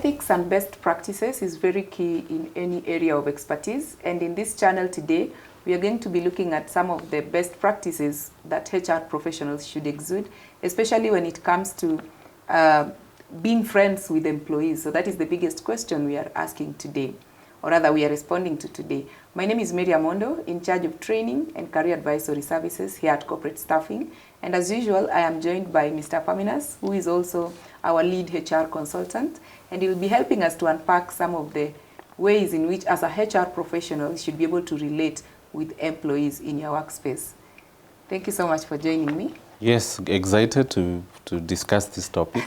ethics and best practices is very key in any area of expertise. And in this channel today, we are going to be looking at some of the best practices that HR professionals should exude, especially when it comes to being friends with employees. So that is the biggest question we are asking today, or rather we are responding to today. My name is Mary Amondo, in charge of training and career advisory services here at Corporate Staffing. And as usual, I am joined by Mr. Paminas, who is also our lead HR consultant, and he will be helping us to unpack some of the ways in which, as a HR professional, you should be able to relate with employees in your workspace. Thank you so much for joining me. Yes, excited to discuss this topic.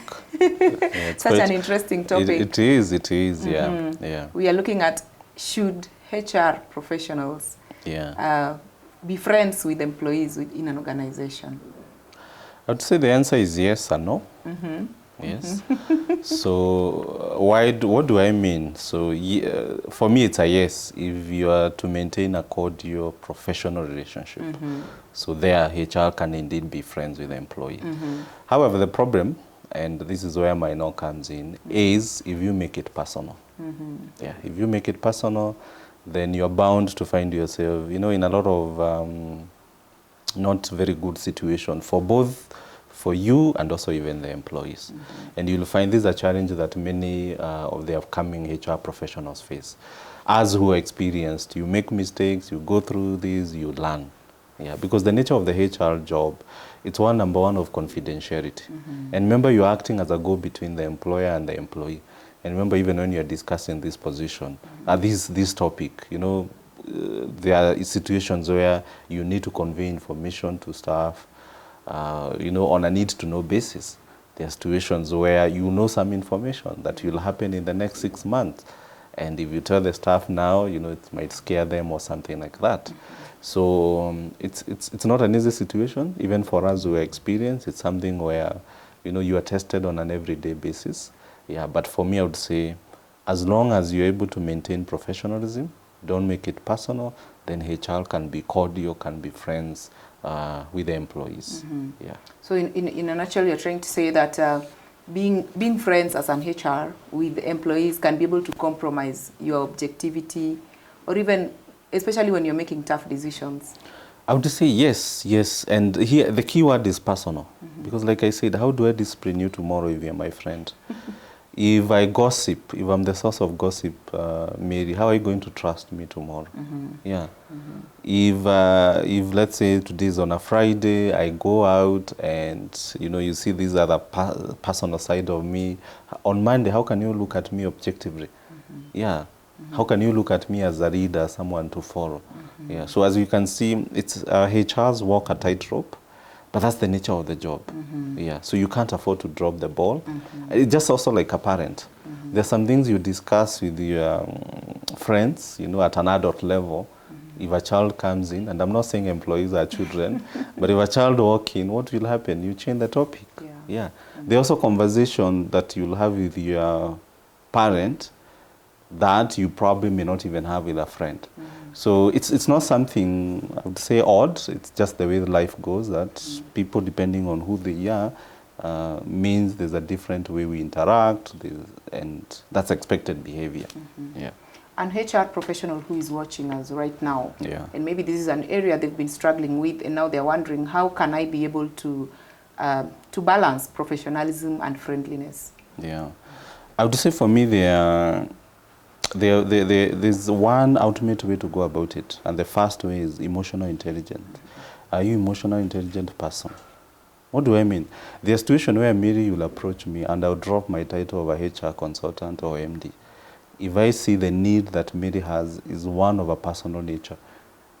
Such an interesting topic. It is, yeah. We are looking at, should HR professionals be friends with employees in an organization? I would say the answer is yes and no. Yes. So what do I mean? So for me, it's a yes if you are to maintain a cordial professional relationship. So there, HR can indeed be friends with the employee. However, the problem, and this is where my no comes in, is if you make it personal. Yeah, if you make it personal, then you're bound to find yourself, in a lot of not very good situation for you and also even the employees. And you'll find this is a challenge that many of the upcoming HR professionals face. As who are experienced, you make mistakes, you go through this, you learn. Yeah, because the nature of the HR job, it's number one of confidentiality. And remember, you're acting as a go-between the employer and the employee. And remember, even when you're discussing this position, this topic, there are situations where you need to convey information to staff, on a need-to-know basis. There are situations where you know some information that will happen in the next 6 months. And if you tell the staff now, it might scare them or something like that. So it's not an easy situation, even for us who are experienced. It's something where, you are tested on an everyday basis. Yeah, but for me, I would say, as long as you're able to maintain professionalism, don't make it personal, then HR can be cordial, can be friends with the employees. Yeah. So in a nutshell, you're trying to say that being friends as an HR with employees can be able to compromise your objectivity, or even, especially when you're making tough decisions. I would say yes. And here, the key word is personal. Because like I said, how do I discipline you tomorrow if you're my friend? If I gossip, if I'm the source of gossip, Mary, how are you going to trust me tomorrow? Yeah. If let's say today is on a Friday, I go out and, you see this other personal side of me. On Monday, how can you look at me objectively? Yeah. How can you look at me as a leader, someone to follow? Yeah. So as you can see, it's HR's walk a tightrope. But that's the nature of the job. Yeah, so you can't afford to drop the ball. It's just also like a parent. There's some things you discuss with your friends, at an adult level. If a child comes in, and I'm not saying employees are children, but if a child walks in, what will happen? You change the topic. Yeah. There's also conversation that you'll have with your parent that you probably may not even have with a friend. So it's not something, I would say, odd. It's just the way life goes, that people, depending on who they are, means there's a different way we interact, and that's expected behavior. Yeah. An HR professional who is watching us right now, and maybe this is an area they've been struggling with, and now they're wondering, how can I be able to balance professionalism and friendliness? Yeah. I would say for me, there's one ultimate way to go about it, and the first way is emotional intelligence. Are you emotional intelligent person? What do I mean? There's a situation where Mary will approach me and I'll drop my title of a HR consultant or MD. If I see the need that Mary has is one of a personal nature,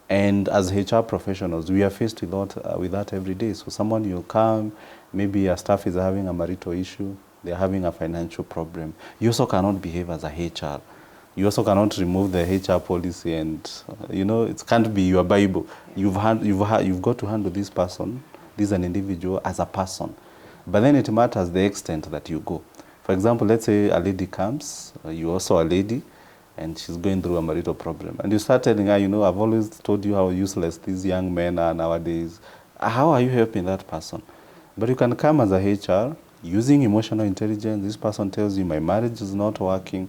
and as HR professionals, we are faced with that every day. So someone will come, maybe your staff is having a marital issue, they're having a financial problem. You also cannot behave as a HR. You also cannot remove the HR policy, and it can't be your Bible. You've got to handle this person, this an individual, as a person. But then it matters the extent that you go. For example, let's say a lady comes, you're also a lady, and she's going through a marital problem, and you start telling her, I've always told you how useless these young men are nowadays. How are you helping that person? But you can come as a HR using emotional intelligence. This person tells you, my marriage is not working.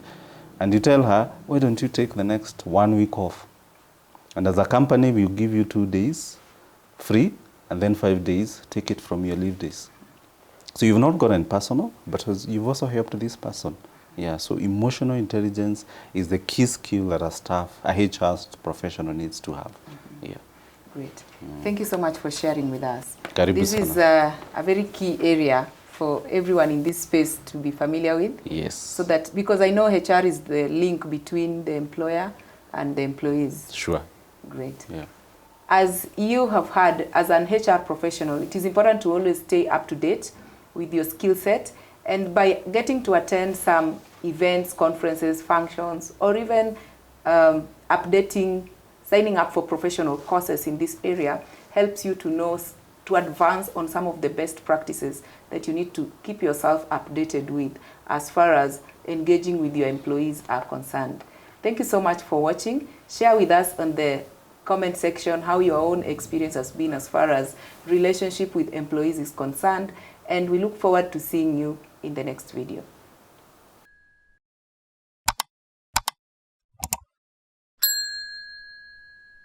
And you tell her, why don't you take the next 1 week off? And as a company, we'll give you 2 days free, and then 5 days, take it from your leave days. So you've not gotten personal, but you've also helped this person. Yeah, so emotional intelligence is the key skill that a staff, a HR professional needs to have. Yeah. Great. Thank you so much for sharing with us. Karibu This sana. is a very key area for everyone in this space to be familiar with. Yes. So that, because I know HR is the link between the employer and the employees. Sure. Great. Yeah. As you have heard, as an HR professional, it is important to always stay up to date with your skill set. And by getting to attend some events, conferences, functions, or even signing up for professional courses in this area helps you to know, to advance on some of the best practices that you need to keep yourself updated with as far as engaging with your employees are concerned. Thank you so much for watching. Share with us on the comment section how your own experience has been as far as relationship with employees is concerned, and we look forward to seeing you in the next video.